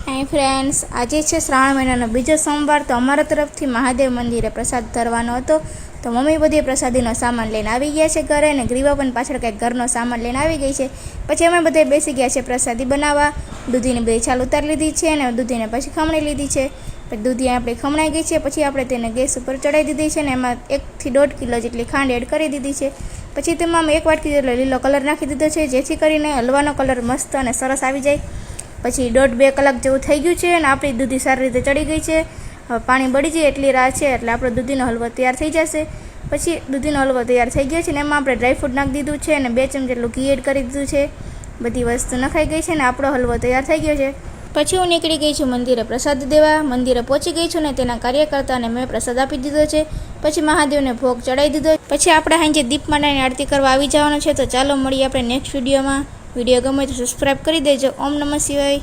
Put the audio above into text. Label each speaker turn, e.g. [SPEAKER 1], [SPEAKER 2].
[SPEAKER 1] Hi friends, आज है श्रावण महीना बीजो सोमवार। तो अमरा तरफ थी महादेव मंदिरे प्रसाद धरवानो हतो। तो मम्मी बधी प्रसादीनो सामान लईने आवी गया छे घरे ने ग्रीवा पण पाछळ कंईक घरनो सामान लईने आवी गई छे। पछी अमे बधाए बेसी गया छे प्रसादी बनाववा। दूधीनी बे छाल उतारी लीधी छे अने दूधीने पछी खमणी लीधी छे। दूधी आपणी खमणाई गई छे। पछी आपणे तेने गैस पर चढ़ाई दीधी छे ने एमां 1 થી 1.5 કિલો जेटली खांड एड करी दीधी छे। पछी तेमां 1 वाटकी जेटलो લીલો कलर नाखी दीधो छे, जेथी करीने हलવાનો कलर मस्त अने सरस आवी जाय। पछी 1.5-2 કલાક जेवुं थई गयुं छे अने आपणी दूधी सारी रीते चढ़ी गई छे। हवे पाणी बળી જાય એટલી રાહ છે એટલે આપણો દૂધીનો હલવો તૈયાર થઈ જશે। પછી દૂધીનો હલવો તૈયાર થઈ ગયો છે ને એમાં આપણે ડ્રાયફ્રૂટ નાખી દીધું છે અને 2 ચમચી જેટલું ઘી એડ કરી દીધું છે। બધી વસ્તુ નખાઈ ગઈ છે ને આપણો હલવો તૈયાર થઈ ગયો છે। પછી હું નીકળી ગઈ છું મંદિરે પ્રસાદ દેવા। મંદિરે પહોંચી ગઈ છું ને તેના કાર્યકર્તાને મેં પ્રસાદ આપી દીધો છે। પછી મહાદેવને ભોગ ચડાવી દીધો। પછી આપણે સાંજે દીપમાળાની આરતી કરવા આવી જવાનું છે। તો ચાલો મળીએ આપણે નેક્સ્ટ વિડીયોમાં। વિડીયો ગમે તો સબસ્ક્રાઈબ કરી દેજો। ઓમ નમઃ શિવાય।